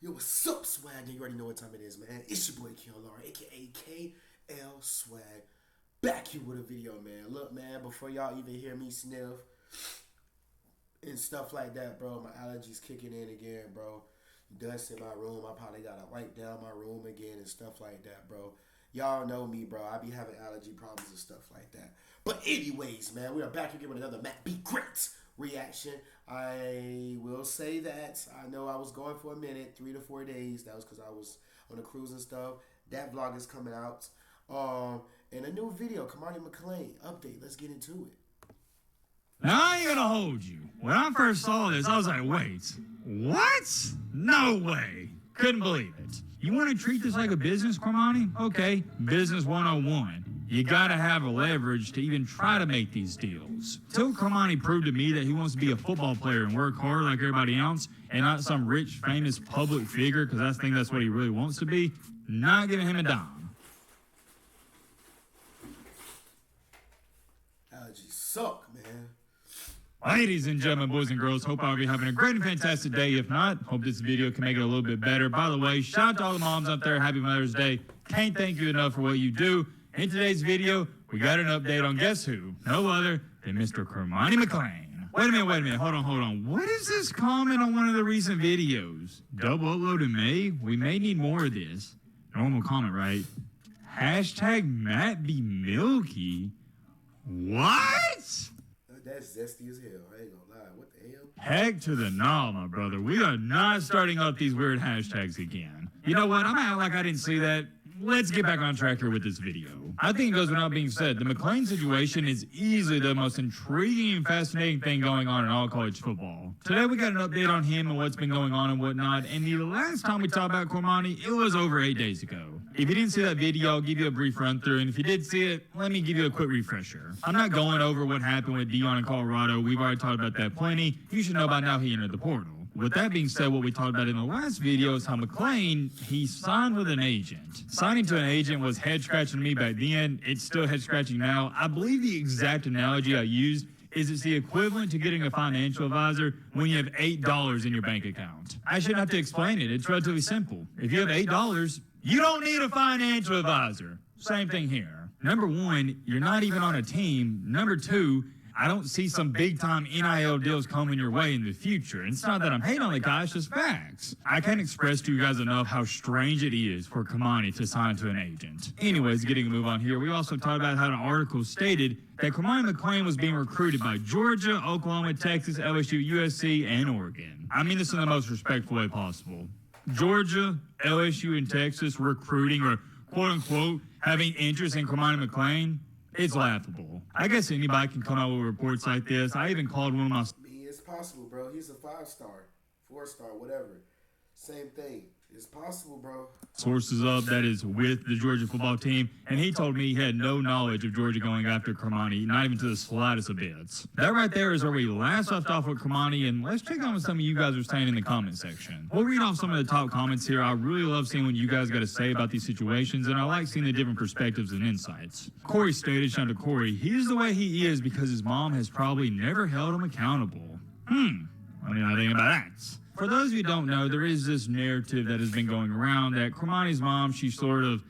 Yo, what's up, Swag? You already know what time it is, man. It's your boy KLR, aka KL Swag. Back here with a video, man. Look, man, before y'all even hear me sniff and stuff like that, bro, my allergies kicking in again, bro. Dust in my room. I probably gotta wipe down my room again and stuff like that, bro. Y'all know me, bro. I be having allergy problems and stuff like that. But anyways, man, we are back again with another Matt Be Great reaction. I will say that I know I was going for a minute, 3 to 4 days. That was because I was on a cruise and stuff. That vlog is coming out. And a new video, Cormani McClain update. Let's get into it. Now, I ain't gonna hold you. When I first saw this, I was like, wait, what? No way. Couldn't believe it. You want to treat this like a business, Cormani? Okay, business 101. You gotta have a leverage to even try to make these deals. Till Cormani proved to me that he wants to be a football player and work hard like everybody else and not some rich, famous public figure, because I think that's what he really wants to be, not giving him a dime. Allergies suck, man. Ladies and gentlemen, boys and girls, hope I'll be having a great and fantastic day. If not, hope this video can make it a little bit better. By the way, shout out to all the moms out there. Happy Mother's Day. Can't thank you enough for what you do. In today's video, we got an update on guess who? No other than Mr. Cormani McClain. Wait a minute. Hold on. What is this comment on one of the recent videos? Double upload in May? We may need more of this. Normal comment, right? Hashtag Matt be milky. What? That's zesty as hell. I ain't gonna lie. What the hell? Heck to the no, my brother. We are not starting up these weird hashtags again. You know what? I'm gonna act like I didn't see that. Let's get back on track here with this video. I think it goes without being said, the McClain situation is easily the most intriguing and fascinating thing going on in all college football. Today we got an update on him and what's been going on and whatnot, and the last time we talked about Cormani, it was over 8 days ago. If you didn't see that video, I'll give you a brief run through, and if you did see it, let me give you a quick refresher. I'm not going over what happened with Deion in Colorado. We've already talked about that plenty. You should know by now he entered the portal. With that being said, what we talked about in the last video is how McClain, he signed with an agent. Signing to an agent was head-scratching to me back then. It's still head-scratching now. I believe the exact analogy I used is it's the equivalent to getting a financial advisor when you have $8 in your bank account. I shouldn't have to explain it. It's relatively simple. If you have $8, you don't need a financial advisor. Same thing here. Number one, you're not even on a team. Number two, I don't see some big-time NIL deals coming your way in the future. And it's not that I'm hating on the guy, it's just facts. I can't express to you guys enough how strange it is for Cormani to sign to an agent. Anyways, getting a move on here, we also talked about how an article stated that Cormani McClain was being recruited by Georgia, Oklahoma, Texas, LSU, USC, and Oregon. I mean this in the most respectful way possible. Georgia, LSU, and Texas recruiting or quote-unquote having interest in Cormani McClain? It's laughable. I guess anybody can come out with reports like this. I even called one of my... I mean, it's possible, bro. He's a 5-star, 4-star, whatever. Same thing. It's possible, bro. Sources up that is with the Georgia football team, and he told me he had no knowledge of Georgia going after Cormani, not even to the slightest of bits. That right there is where we last left off with Cormani, and let's check on what some of you guys are saying in the comment section. We'll read off some of the top comments here. I really love seeing what you guys got to say about these situations, and I like seeing the different perspectives and insights. Corey stated, shout out to Corey, he's the way he is because his mom has probably never held him accountable. I mean, I think about that. For those of you who don't know, there is this narrative that has been going around that Cormani's mom, she's sort of,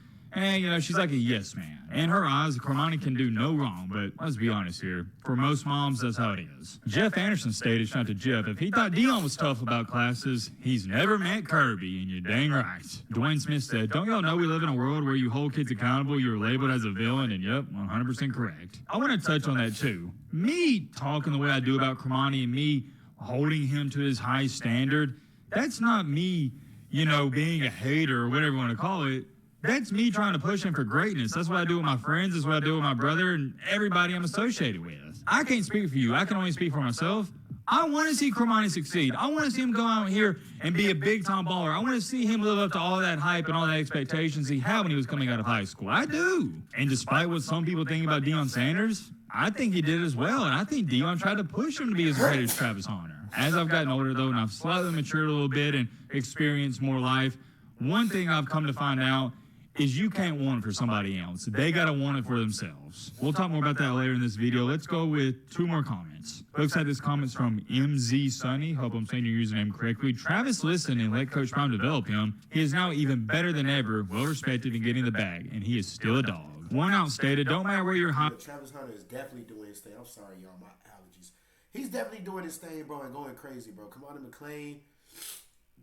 she's like a yes man. In her eyes, Cormani can do no wrong, but let's be honest here. For most moms, that's how it is. Jeff Anderson stated, shout out to Jeff, if he thought Deion was tough about classes, he's never met Kirby, and you're dang right. Dwayne Smith said, don't y'all know we live in a world where you hold kids accountable, you're labeled as a villain, and yep, 100% correct. I want to touch on that too. Me talking the way I do about Cormani and me holding him to his high standard, that's not me, being a hater or whatever you want to call it. That's me trying to push him for greatness. That's what I do with my friends. That's what I do with my brother and everybody I'm associated with. I can't speak for you. I can only speak for myself. I want to see Cormani succeed. I want to see him go out here and be a big-time baller. I want to see him live up to all that hype and all that expectations he had when he was coming out of high school. I do. And despite what some people think about Deion Sanders, I think he did as well. And I think Deion tried to push him to be as great as Travis Hunter. As I've gotten older, though, and I've slightly matured a little bit and experienced more life, one thing I've come to find out is you can't want it for somebody else. They got to want it for themselves. We'll talk more about that later in this video. Let's go with two more comments. Folks had this comments from MZ Sunny. Hope I'm saying your username correctly. Travis listened and let Coach Prime develop him. He is now even better than ever, well-respected and getting the bag, and he is still a dog. One out stated, don't matter where you're hot. Travis Hunter is definitely doing his thing. I'm sorry, y'all, my allergies. He's definitely doing his thing, bro, and going crazy, bro. Cormani McClain,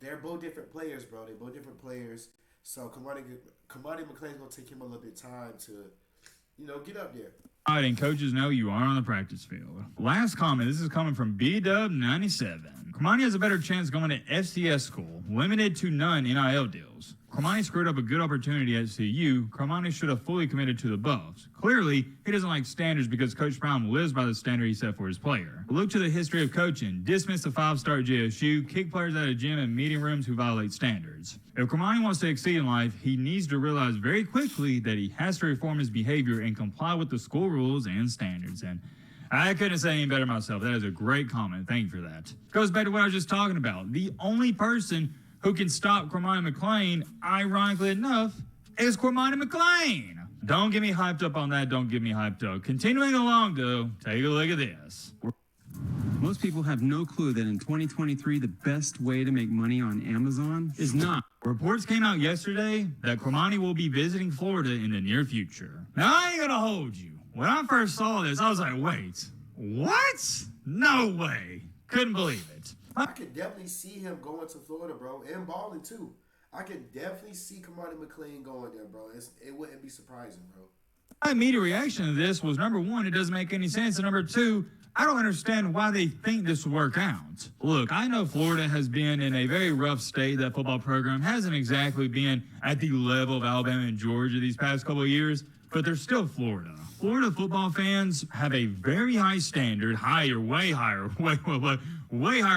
they're both different players, bro. They're both different players. So Cormani McClain's going to take him a little bit of time to, get up there. All right, and coaches know you are on the practice field. Last comment, this is coming from B-Dub97. Cormani has a better chance going to FCS school, limited to none NIL deals. Cormani screwed up a good opportunity at CU. Cormani should have fully committed to the Buffs. Clearly, he doesn't like standards because Coach Brown lives by the standard he set for his player. Look to the history of coaching. Dismiss the 5-star JSU, kick players out of gym and meeting rooms who violate standards. If Cormani wants to exceed in life, he needs to realize very quickly that he has to reform his behavior and comply with the school rules and standards. And I couldn't say any better myself. That is a great comment. Thank you for that. Goes back to what I was just talking about. The only person who can stop Cormani McClain, ironically enough, is Cormani McClain. Don't get me hyped up on that. Don't get me hyped up. Continuing along, though, take a look at this. Most people have no clue that in 2023, the best way to make money on Amazon is not. Reports came out yesterday that Cormani will be visiting Florida in the near future. Now, I ain't gonna hold you. When I first saw this, I was like, wait, what? No way. Couldn't believe it. I could definitely see him going to Florida, bro, and balling too. I could definitely see Cormani McClain going there, bro. It wouldn't be surprising, bro. My immediate reaction to this was, number one, it doesn't make any sense, and number two, I don't understand why they think this will work out. Look, I know Florida has been in a very rough state. That football program hasn't exactly been at the level of Alabama and Georgia these past couple of years, but they're still Florida. Florida football fans have a very high standard, way higher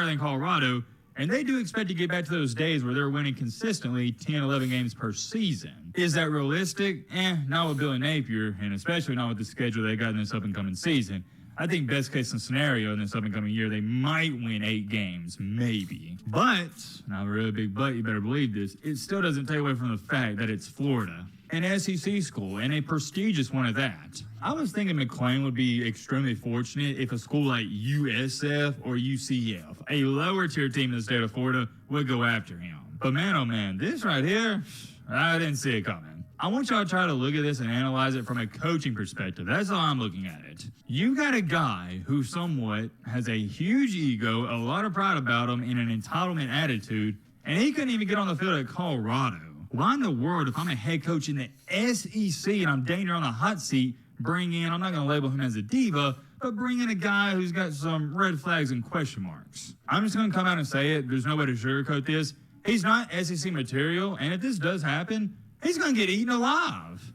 than Colorado, and they do expect to get back to those days where they're winning consistently 10, 11 games per season. Is that realistic? Not with Billy Napier, and especially not with the schedule they got in this up-and-coming season. I think best case scenario in this up-and-coming year, they might win 8 games, maybe. But, not a really big but, you better believe this, it still doesn't take away from the fact that it's Florida, an SEC school, and a prestigious one at that. I was thinking McClain would be extremely fortunate if a school like USF or UCF, a lower tier team in the state of Florida, would go after him. But man, oh man, this right here, I didn't see it coming. I want y'all to try to look at this and analyze it from a coaching perspective. That's how I'm looking at it. You got a guy who somewhat has a huge ego, a lot of pride about him, and an entitlement attitude, and he couldn't even get on the field at Colorado. Why in the world, if I'm a head coach in the SEC and I'm dang near on the hot seat, bring in, I'm not going to label him as a diva, but bring in a guy who's got some red flags and question marks? I'm just going to come out and say it. There's no way to sugarcoat this. He's not SEC material, and if this does happen, he's going to get eaten alive.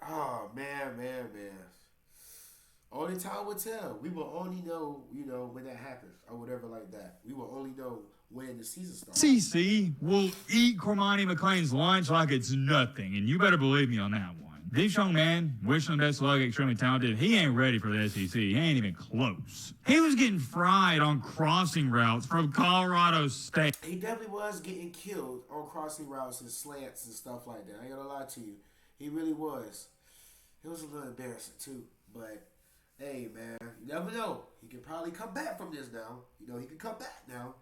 Oh, man. Only time will tell. We will only know, when that happens or whatever like that. We will only know when the season starts. SEC will eat Cormani McClain's lunch like it's nothing, and you better believe me on that one. This young man, wishing him best of luck, extremely talented. He ain't ready for the SEC. He ain't even close. He was getting fried on crossing routes from Colorado State. He definitely was getting killed on crossing routes and slants and stuff like that. I ain't gonna lie to you. He really was. It was a little embarrassing too, but hey, man, you never know. He could probably come back from this now. He could come back now.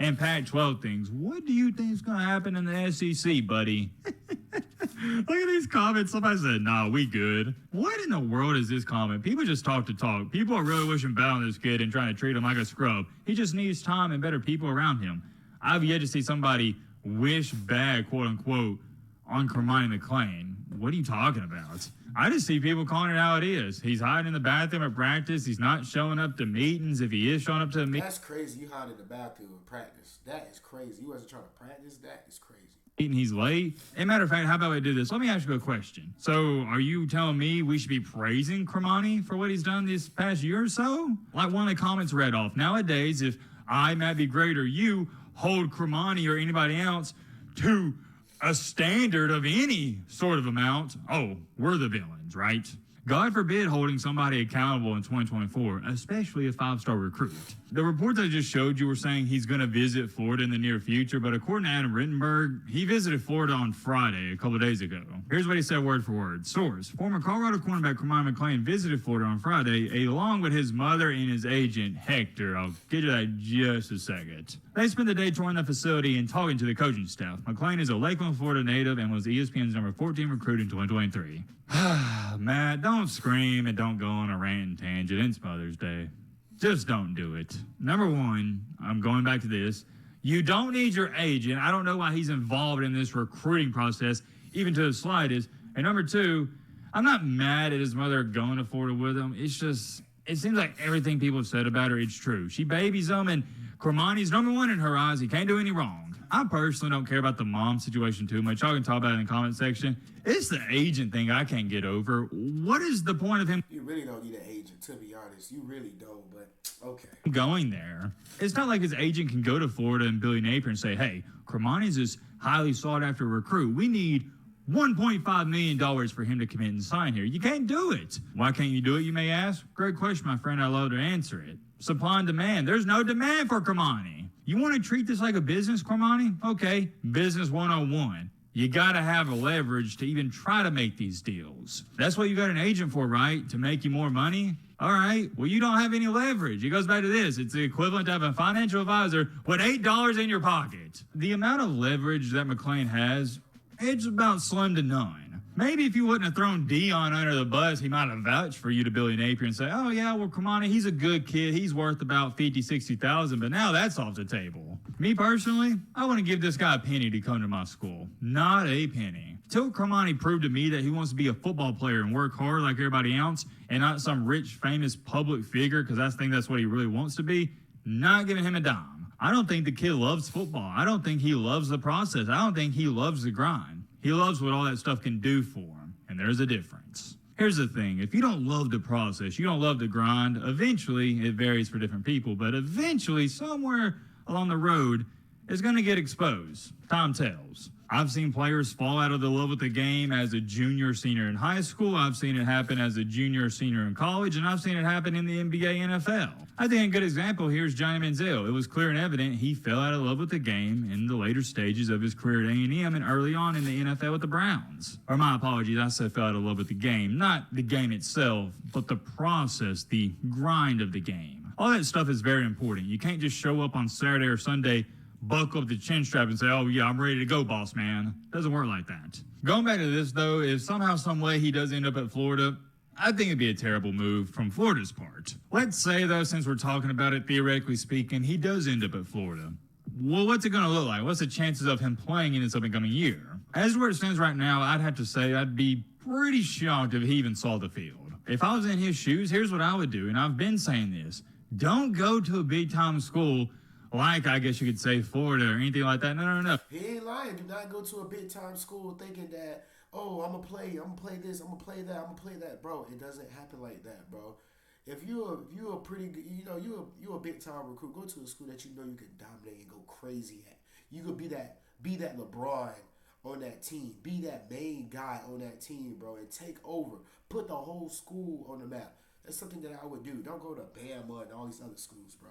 And Pac-12 things. What do you think is going to happen in the SEC, buddy? Look at these comments. Somebody said, nah, we good. What in the world is this comment? People just talk to talk. People are really wishing bad on this kid and trying to treat him like a scrub. He just needs time and better people around him. I've yet to see somebody wish bad, quote unquote, on Cormani McClain. What are you talking about? I just see people calling it how it is. He's hiding in the bathroom at practice. He's not showing up to meetings. If he is showing up to a meeting. That's crazy. You hide in the bathroom at practice. That is crazy. You wasn't trying to practice. That is crazy. He's late. As a matter of fact, how about we do this? Let me ask you a question. So are you telling me we should be praising Cormani for what he's done this past year or so? Like one of the comments read off. Nowadays, if I, Matt B. Great, or you hold Cormani or anybody else to a standard of any sort of amount, oh, we're the villains, right? God forbid holding somebody accountable in 2024, especially a 5-star recruit. The reports I just showed you were saying he's going to visit Florida in the near future, but according to Adam Rittenberg, he visited Florida on Friday, a couple of days ago. Here's what he said word for word. Source: former Colorado cornerback Cormani McClain visited Florida on Friday, along with his mother and his agent, Hector. I'll get to that in just a second. They spent the day touring the facility and talking to the coaching staff. McClain is a Lakeland, Florida native and was ESPN's number 14 recruit in 2023. Matt, don't scream and don't go on a rant and tangent. It's Mother's Day. Just don't do it. Number one, I'm going back to this. You don't need your agent. I don't know why he's involved in this recruiting process, even to the slightest. And number two, I'm not mad at his mother going to Florida with him. It's just, it seems like everything people have said about her, it's true. She babies him, and Cormani's number one in her eyes. He can't do any wrong. I personally don't care about the mom situation too much. Y'all can talk about it in the comment section. It's the agent thing I can't get over. What is the point of him? You really don't need an agent, to be honest. You really don't, but okay. Going there. It's not like his agent can go to Florida and Billy Napier and say, hey, Cormani's this highly sought after recruit. We need $1.5 million for him to commit and sign here. You can't do it. Why can't you do it, you may ask? Great question, my friend. I'd love to answer it. Supply and demand. There's no demand for Cormani. You want to treat this like a business, Cormani? Okay, business 101. You got to have a leverage to even try to make these deals. That's what you got an agent for, right? To make you more money? All right, well, you don't have any leverage. It goes back to this. It's the equivalent of a financial advisor with $8 in your pocket. The amount of leverage that McClain has, it's about slim to none. Maybe if you wouldn't have thrown Deion under the bus, he might have vouched for you to Billy Napier and say, oh, yeah, well, Cormani, he's a good kid. He's worth about $50,000, $60,000, but now that's off the table. Me personally, I want to give this guy a penny to come to my school. Not a penny. Till Cormani proved to me that he wants to be a football player and work hard like everybody else and not some rich, famous public figure, because I think that's what he really wants to be, not giving him a dime. I don't think the kid loves football. I don't think he loves the process. I don't think he loves the grind. He loves what all that stuff can do for him, and there's a difference. Here's the thing. If you don't love the process, you don't love the grind, eventually, it varies for different people, but eventually, somewhere along the road, it's going to get exposed. Time tells. I've seen players fall out of the love with the game as a junior, senior in high school. I've seen it happen as a junior, senior in college, and I've seen it happen in the NBA, NFL. I think a good example here is Johnny Manziel. It was clear and evident he fell out of love with the game in the later stages of his career at A&M and early on in the NFL with the Browns. Or my apologies, I said fell out of love with the game. Not the game itself, but the process, the grind of the game. All that stuff is very important. You can't just show up on Saturday or Sunday, buckle up the chin strap and say, oh, yeah, I'm ready to go, boss man. Doesn't work like that. Going back to this, though, if somehow, some way he does end up at Florida, I think it'd be a terrible move from Florida's part. Let's say, though, since we're talking about it, theoretically speaking, he does end up at Florida. Well, what's it going to look like? What's the chances of him playing in this upcoming year? As where it stands right now, I'd have to say I'd be pretty shocked if he even saw the field. If I was in his shoes, here's what I would do, and I've been saying this. Don't go to a big-time school like, I guess you could say, Florida or anything like that. No. He ain't lying. Do not go to a big-time school thinking that, oh, I'm going to play this, I'm going to play that, I'm going to play that. Bro, it doesn't happen like that, bro. If you're a pretty good, you're a big-time recruit, go to a school that you know you can dominate and go crazy at. You could be that LeBron on that team. Be that main guy on that team, bro, and take over. Put the whole school on the map. That's something that I would do. Don't go to Bama and all these other schools, bro.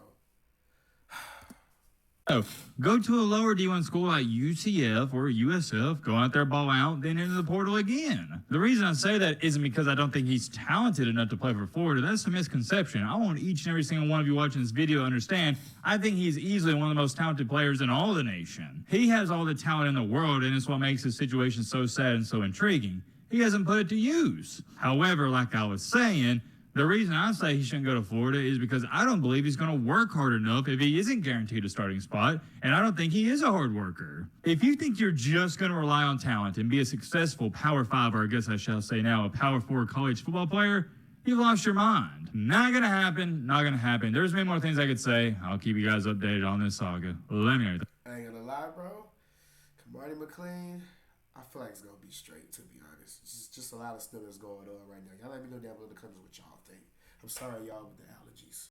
Oh, go to a lower D1 school like UCF or USF, go out there, ball out, then into the portal again. The reason I say that isn't because I don't think he's talented enough to play for Florida. That's a misconception. I want each and every single one of you watching this video to understand I think he's easily one of the most talented players in all the nation. He has all the talent in the world, and it's what makes his situation so sad and so intriguing. He hasn't put it to use. However, like I was saying, the reason I say he shouldn't go to Florida is because I don't believe he's going to work hard enough if he isn't guaranteed a starting spot, and I don't think he is a hard worker. If you think you're just going to rely on talent and be a successful Power 5, or I guess I shall say now a Power 4 college football player, you've lost your mind. Not going to happen. Not going to happen. There's many more things I could say. I'll keep you guys updated on this saga. Let me know. I ain't going to lie, bro. Cormani McClain, I feel like it's going to be straight, to be honest. It's just a lot of stuff that's going on right now. Y'all let me know down below in the comments what y'all think. I'm sorry, y'all, with the allergies.